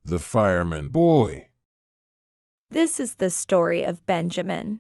the fireman boy. This is the story of Benjamin.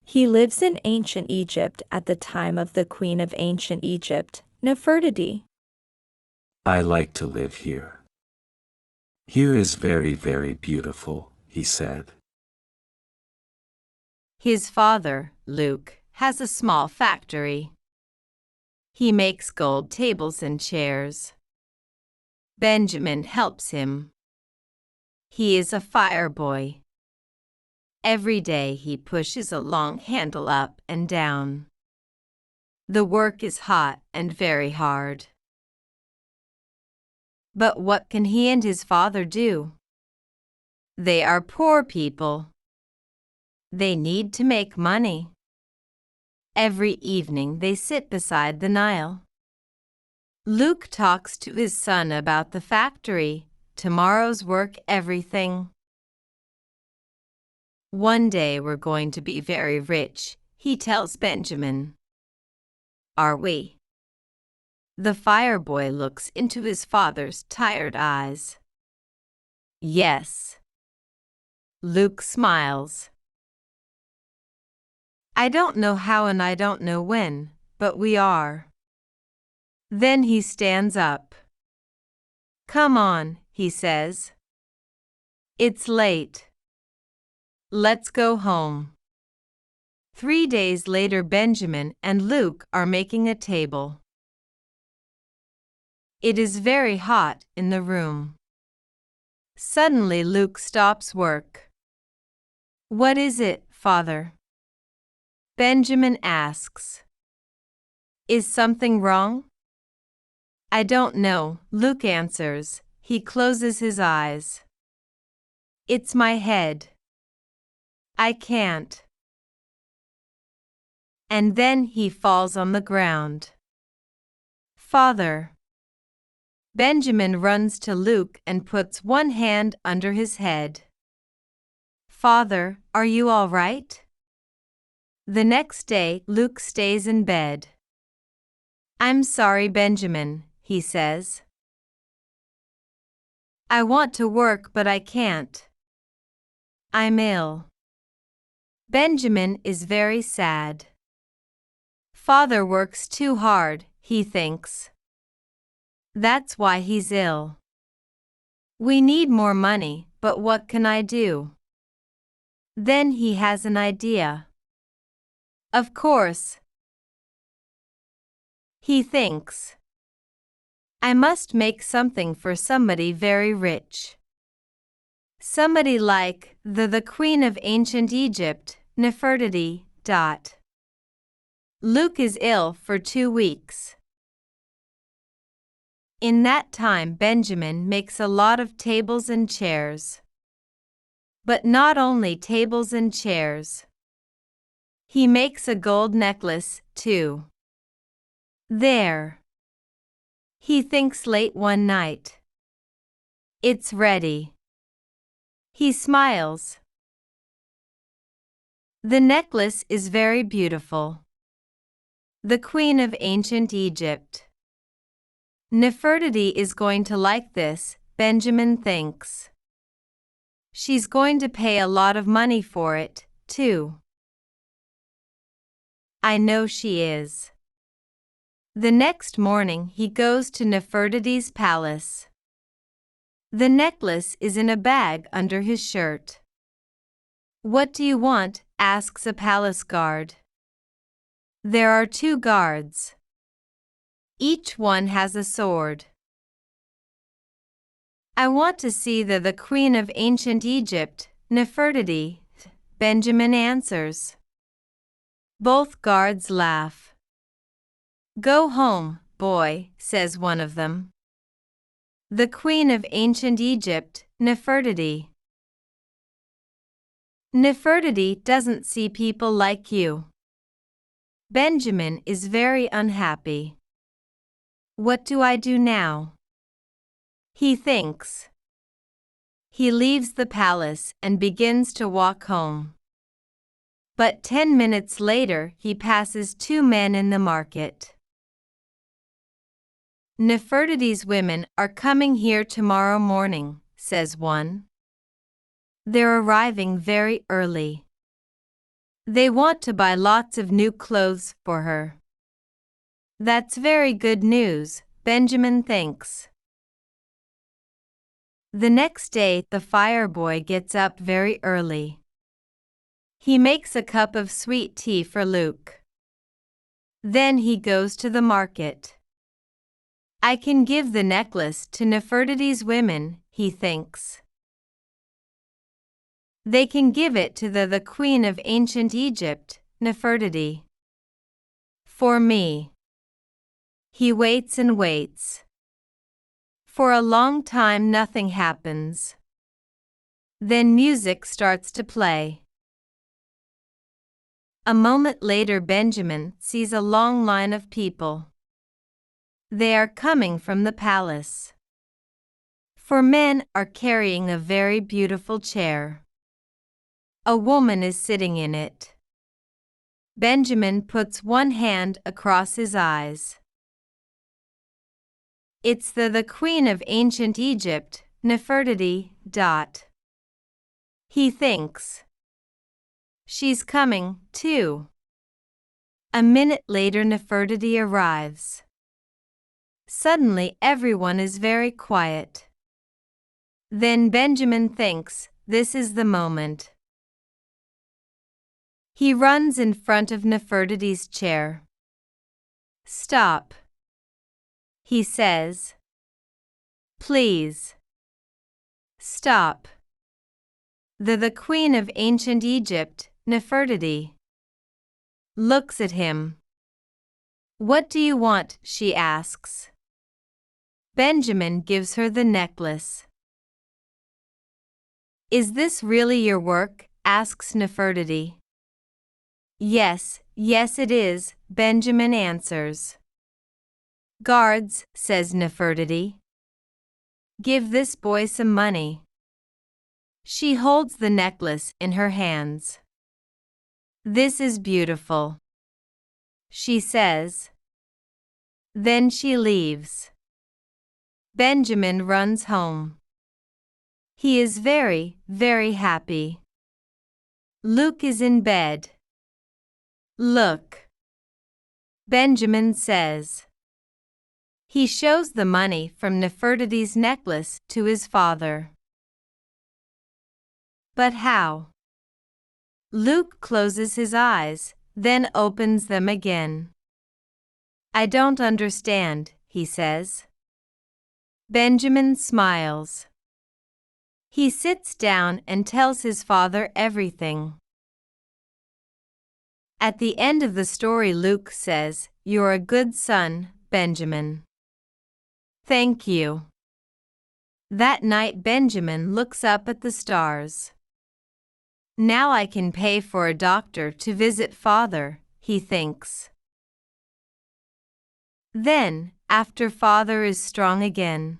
He lives in ancient Egypt at the time of the queen of ancient Egypt, Nefertiti. I like to live here. Here is very, very beautiful, he said. His father, Luke, has a small factory. He makes gold tables and chairs. Benjamin helps him. He is a fire boy. Every day he pushes a long handle up and down. The work is hot and very hard. But what can he and his father do? They are poor people. They need to make money. Every evening they sit beside the Nile. Luke talks to his son about the factory, tomorrow's work, everything. One day we're going to be very rich, he tells Benjamin. Are we? The fire boy looks into his father's tired eyes. Yes. Luke smiles. I don't know how and I don't know when, but we are. Then he stands up. Come on, he says. It's late. Let's go home. 3 days later, Benjamin and Luke are making a table. It is very hot in the room. Suddenly Luke stops work. What is it, father? Benjamin asks. Is something wrong? I don't know, Luke answers. He closes his eyes. It's my head. I can't. And then he falls on the ground. Father. Benjamin runs to Luke and puts one hand under his head. Father, are you all right? The next day, Luke stays in bed. I'm sorry, Benjamin, he says. I want to work, but I can't. I'm ill. Benjamin is very sad. Father works too hard, he thinks. That's why he's ill. We need more money, but what can I do? Then he has an idea. Of course. He thinks. I must make something for somebody very rich. Somebody like the queen of ancient Egypt, Nefertiti. Luke is ill for 2 weeks. In that time, Benjamin makes a lot of tables and chairs. But not only tables and chairs. He makes a gold necklace, too. There. He thinks late one night. It's ready. He smiles. The necklace is very beautiful. The queen of ancient Egypt. Nefertiti is going to like this, Benjamin thinks. She's going to pay a lot of money for it, too. I know she is. The next morning he goes to Nefertiti's palace. The necklace is in a bag under his shirt. What do you want? Asks a palace guard. There are 2 guards. Each one has a sword. I want to see the queen of ancient Egypt, Nefertiti, Benjamin answers. Both guards laugh. Go home, boy, says one of them. The queen of ancient Egypt, Nefertiti. Nefertiti doesn't see people like you. Benjamin is very unhappy. What do I do now? He thinks. He leaves the palace and begins to walk home. But 10 minutes later he passes 2 men in the market. Nefertiti's women are coming here tomorrow morning, says one. They're arriving very early. They want to buy lots of new clothes for her. That's very good news, Benjamin thinks. The next day, the fire boy gets up very early. He makes a cup of sweet tea for Luke. Then he goes to the market. I can give the necklace to Nefertiti's women, he thinks. They can give it to the queen of ancient Egypt, Nefertiti. For me. He waits and waits. For a long time nothing happens. Then music starts to play. A moment later Benjamin sees a long line of people. They are coming from the palace. 4 men are carrying a very beautiful chair. A woman is sitting in it. Benjamin puts one hand across his eyes. It's the queen of ancient Egypt, Nefertiti. He thinks. She's coming, too. A minute later Nefertiti arrives. Suddenly everyone is very quiet. Then Benjamin thinks, this is the moment. He runs in front of Nefertiti's chair. Stop. He says. Please. Stop. The queen of ancient Egypt, Nefertiti, looks at him. What do you want? She asks. Benjamin gives her the necklace. Is this really your work? Asks Nefertiti. Yes, yes it is, Benjamin answers. Guards, says Nefertiti. Give this boy some money. She holds the necklace in her hands. This is beautiful, she says. Then she leaves. Benjamin runs home. He is very, very happy. Luke is in bed. Look, Benjamin says. He shows the money from Nefertiti's necklace to his father. But how? Luke closes his eyes, then opens them again. I don't understand, he says. Benjamin smiles. He sits down and tells his father everything. At the end of the story Luke says, You're a good son, Benjamin. Thank you. That night Benjamin looks up at the stars. Now I can pay for a doctor to visit father, he thinks. Then, after father is strong again.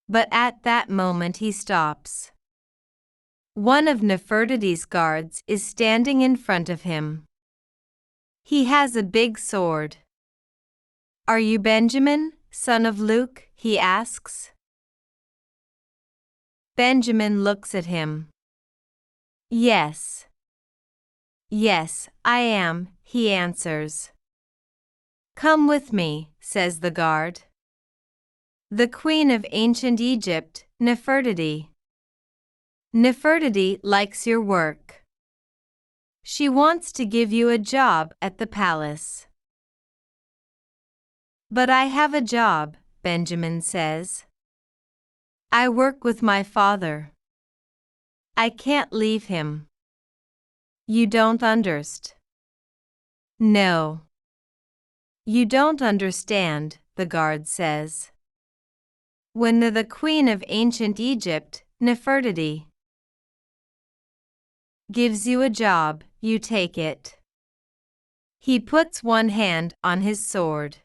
But at that moment he stops. One of Nefertiti's guards is standing in front of him. He has a big sword. Are you Benjamin, son of Luke? He asks. Benjamin looks at him. Yes. Yes, I am, he answers. Come with me, says the guard. The queen of ancient Egypt, Nefertiti. Nefertiti likes your work. She wants to give you a job at the palace. But I have a job, Benjamin says. I work with my father. I can't leave him. You don't understand. No. You don't understand, the guard says. When the queen of ancient Egypt, Nefertiti, gives you a job, you take it. He puts one hand on his sword.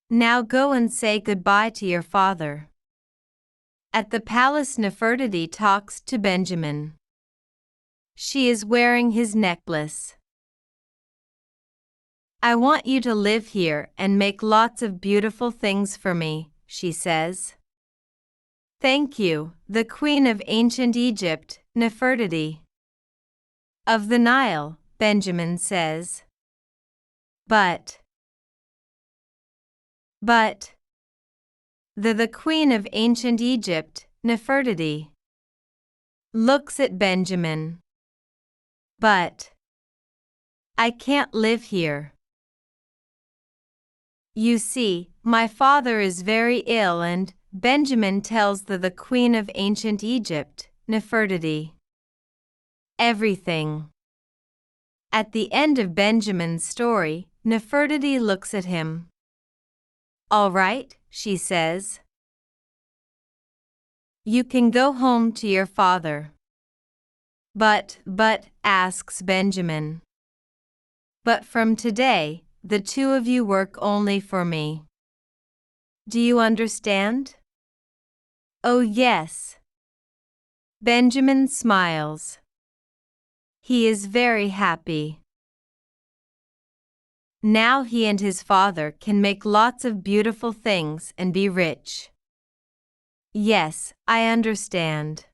Now go and say goodbye to your father. At the palace Nefertiti talks to Benjamin. She is wearing his necklace. I want you to live here and make lots of beautiful things for me, she says. Thank you, the Queen of ancient Egypt, Nefertiti. Of the Nile, Benjamin says. But. The Queen of ancient Egypt, Nefertiti. Looks at Benjamin. But. I can't live here. You see, my father is very ill and Benjamin tells the Queen of ancient Egypt, Nefertiti, everything. At the end of Benjamin's story, Nefertiti looks at him. All right, she says. You can go home to your father. But, asks Benjamin. But from today, the two of you work only for me. Do you understand? Oh yes. Benjamin smiles. He is very happy. Now he and his father can make lots of beautiful things and be rich. Yes, I understand.